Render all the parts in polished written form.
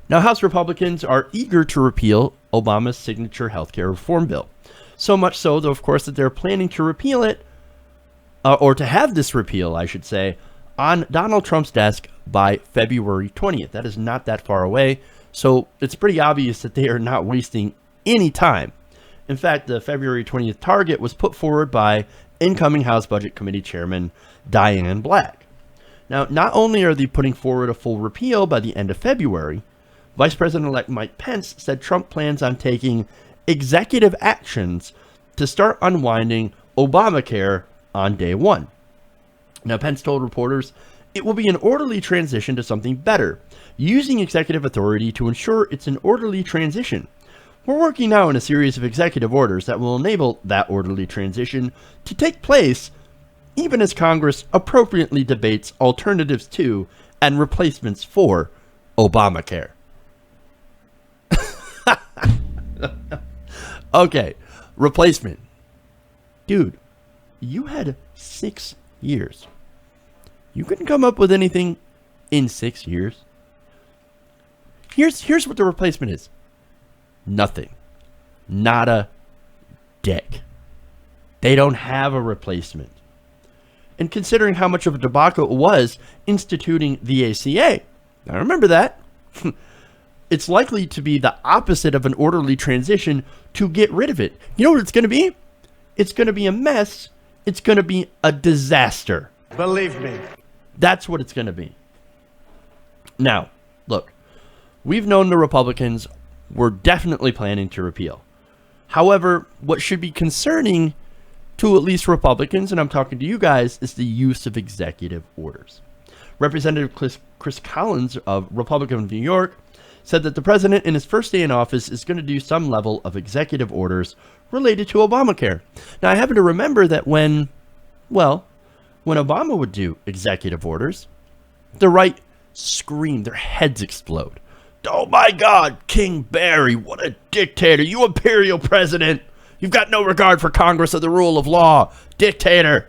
Now, House Republicans are eager to repeal Obama's signature healthcare reform bill. So much so, though, of course, that they're planning to repeal it, or to have this repeal, I should say, on Donald Trump's desk by February 20th. That is not that far away, so it's pretty obvious that they are not wasting any time. In fact, the February 20th target was put forward by incoming House Budget Committee Chairman Diane Black. Now, not only are they putting forward a full repeal by the end of February, Vice President-elect Mike Pence said Trump plans on taking executive actions to start unwinding Obamacare on day one. Now, Pence told reporters, "It will be an orderly transition to something better, using executive authority to ensure it's an orderly transition. We're working now on a series of executive orders that will enable that orderly transition to take place even as Congress appropriately debates alternatives to and replacements for Obamacare." Okay, replacement. Dude, you had 6 years. You couldn't come up with anything in 6 years. Here's what the replacement is. Nothing. Not a dick. They don't have a replacement. And considering how much of a debacle it was instituting the ACA, I remember that. It's likely to be the opposite of an orderly transition to get rid of it. You know what it's going to be? It's going to be a mess. It's going to be a disaster. Believe me. That's what it's going to be. Now, look, we've known the Republicans were definitely planning to repeal. However, what should be concerning to at least Republicans, and I'm talking to you guys, is the use of executive orders. Representative Chris Collins of Republican of New York said that the president in his first day in office is going to do some level of executive orders related to Obamacare. Now, I happen to remember that when Obama would do executive orders, the right screamed, their heads explode. "Oh my God, King Barry, what a dictator, you imperial president. You've got no regard for Congress or the rule of law. Dictator."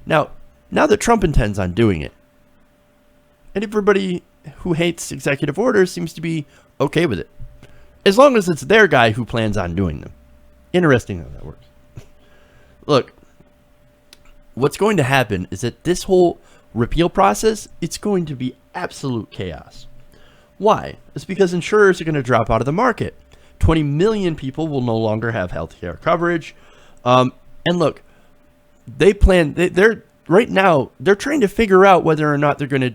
Now that Trump intends on doing it, and everybody who hates executive orders seems to be okay with it, as long as it's their guy who plans on doing them. Interesting how that works. Look, what's going to happen is that this whole repeal process, it's going to be absolute chaos. Why? It's because insurers are going to drop out of the market. 20 million people will no longer have health care coverage. And look, they're right now, they're trying to figure out whether or not they're going to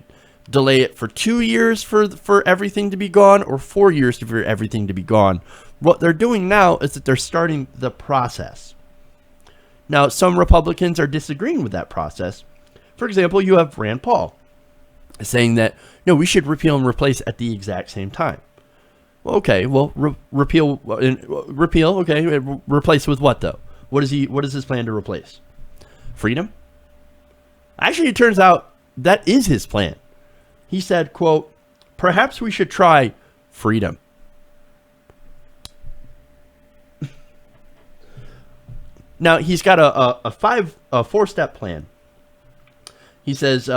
delay it for 2 years for everything to be gone, or 4 years for everything to be gone. What they're doing now is that they're starting the process. Now, some Republicans are disagreeing with that process. For example, you have Rand Paul saying that, no, we should repeal and replace at the exact same time. Well, okay, repeal, okay, replace with what though? What is his plan to replace? Freedom? Actually, it turns out that is his plan. He said, quote, "Perhaps we should try freedom." Now, he's got a four-step plan. He says,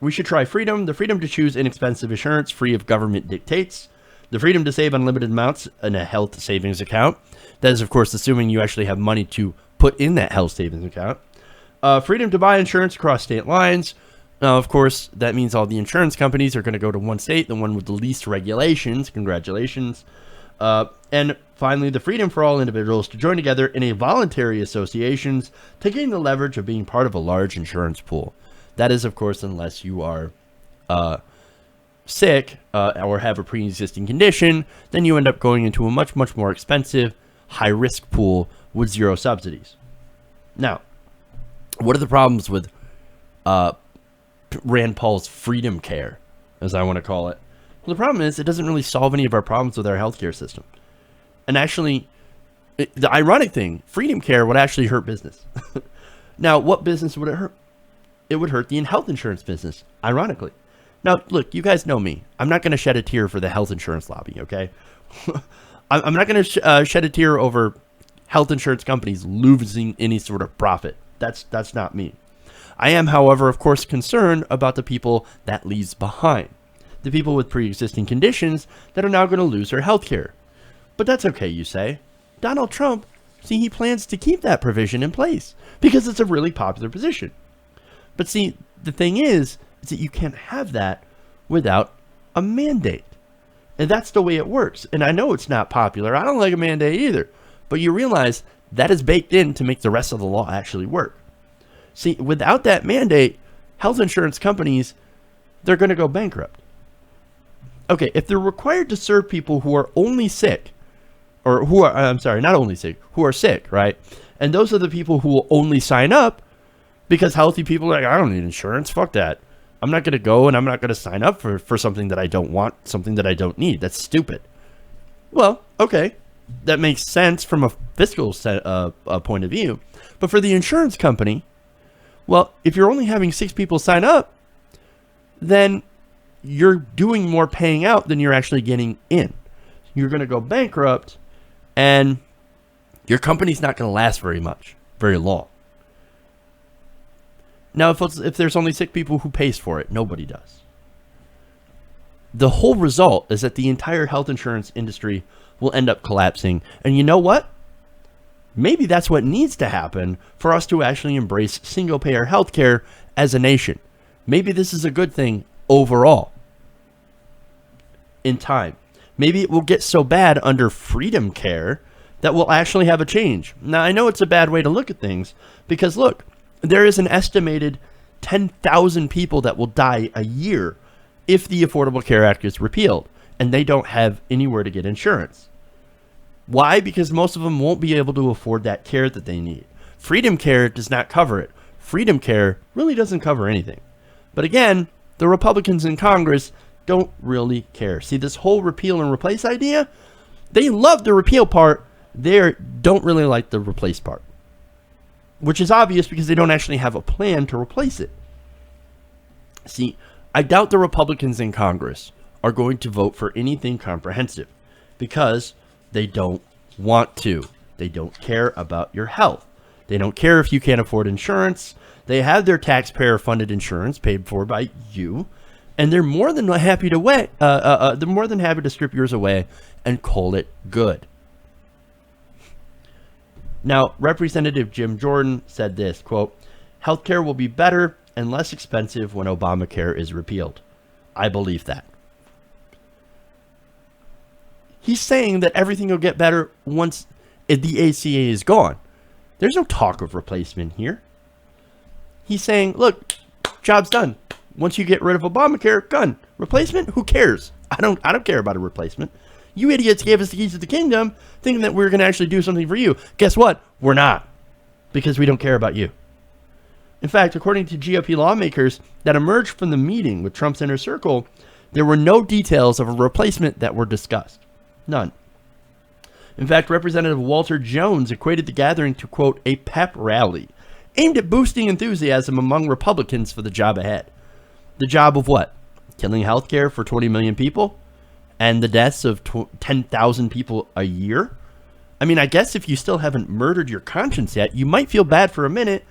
we should try freedom, the freedom to choose inexpensive insurance free of government dictates, the freedom to save unlimited amounts in a health savings account. That is, of course, assuming you actually have money to put in that health savings account. Freedom to buy insurance across state lines. Now, of course, that means all the insurance companies are going to go to one state, the one with the least regulations. Congratulations. And finally, the freedom for all individuals to join together in a voluntary associations to gain the leverage of being part of a large insurance pool. That is, of course, unless you are sick or have a pre-existing condition, then you end up going into a much, much more expensive, high-risk pool with zero subsidies. Now, what are the problems with Rand Paul's freedom care, as I want to call it? Well, the problem is it doesn't really solve any of our problems with our healthcare system. And actually, the ironic thing, freedom care would actually hurt business. Now, what business would it hurt? It would hurt the health insurance business, ironically. Now, look, you guys know me. I'm not going to shed a tear for the health insurance lobby, okay? I'm not going to shed a tear over health insurance companies losing any sort of profit. That's not me. I am, however, of course, concerned about the people that leaves behind. the people with pre-existing conditions that are now going to lose their health care. But that's okay, you say. Donald Trump, see, he plans to keep that provision in place because it's a really popular position. But see, the thing is that you can't have that without a mandate. And that's the way it works. And I know it's not popular. I don't like a mandate either. But you realize that is baked in to make the rest of the law actually work. See, without that mandate, health insurance companies, they're going to go bankrupt. Okay, if they're required to serve people who are only sick, or who are, I'm sorry, not only sick, who are sick, right? And those are the people who will only sign up because healthy people are like, I don't need insurance, fuck that. I'm not going to go and I'm not going to sign up for something that I don't want, something that I don't need. That's stupid. Well, okay, that makes sense from a fiscal point of view. But for the insurance company, well, if you're only having 6 people sign up, then you're doing more paying out than you're actually getting in. You're going to go bankrupt, and your company's not going to last very long. Now, if there's only 6 people, who pays for it? Nobody does. The whole result is that the entire health insurance industry will end up collapsing. And you know what? Maybe that's what needs to happen for us to actually embrace single-payer healthcare as a nation. Maybe this is a good thing overall in time. Maybe it will get so bad under freedom care that we'll actually have a change. Now, I know it's a bad way to look at things because, look, there is an estimated 10,000 people that will die a year if the Affordable Care Act is repealed and they don't have anywhere to get insurance. Why? Because most of them won't be able to afford that care that they need. Freedom care does not cover it. Freedom care really doesn't cover anything. But again, the Republicans in Congress don't really care. See, this whole repeal and replace idea, they love the repeal part. They don't really like the replace part, which is obvious because they don't actually have a plan to replace it. See, I doubt the Republicans in Congress are going to vote for anything comprehensive because they don't want to. They don't care about your health. They don't care if you can't afford insurance. They have their taxpayer-funded insurance paid for by you, and they're more than happy to strip yours away and call it good. Now, Representative Jim Jordan said this, quote, "Healthcare will be better and less expensive when Obamacare is repealed." I believe that. He's saying that everything will get better once the ACA is gone. There's no talk of replacement here. He's saying, look, job's done. Once you get rid of Obamacare, done. Replacement? Who cares? I don't care about a replacement. You idiots gave us the keys to the kingdom thinking that we were going to actually do something for you. Guess what? We're not. Because we don't care about you. In fact, according to GOP lawmakers that emerged from the meeting with Trump's inner circle, there were no details of a replacement that were discussed. None. In fact, Representative Walter Jones equated the gathering to, quote, a pep rally aimed at boosting enthusiasm among Republicans for the job ahead. The job of what? Killing healthcare for 20 million people? And the deaths of 10,000 people a year? I mean, I guess if you still haven't murdered your conscience yet, you might feel bad for a minute,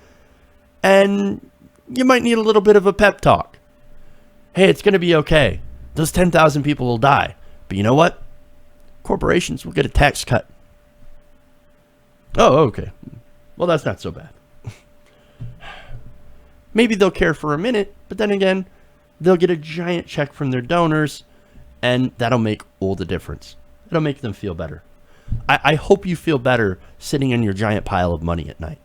and you might need a little bit of a pep talk. Hey, it's going to be okay. Those 10,000 people will die. But you know what? Corporations will get a tax cut. Oh, okay. Well, that's not so bad. Maybe they'll care for a minute, but then again, they'll get a giant check from their donors, and that'll make all the difference. It'll make them feel better. I hope you feel better sitting in your giant pile of money at night.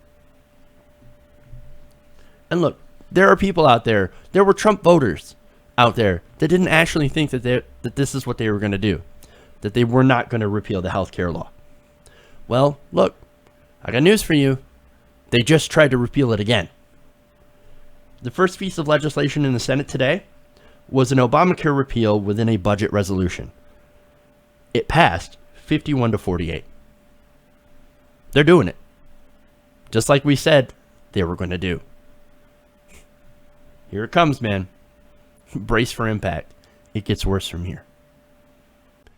And look, there are people out there, there were Trump voters out there that didn't actually think that this is what they were going to do, that they were not going to repeal the health care law. Well, look, I got news for you. They just tried to repeal it again. The first piece of legislation in the Senate today was an Obamacare repeal within a budget resolution. It passed 51 to 48. They're doing it. Just like we said they were going to do. Here it comes, man. Brace for impact. It gets worse from here.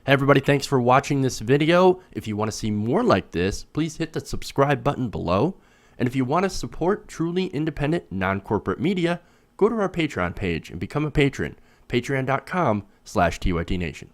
Hey everybody, thanks for watching this video. If you want to see more like this, please hit the subscribe button below. And if you want to support truly independent, non-corporate media, go to our Patreon page and become a patron. Patreon.com/TYTNation.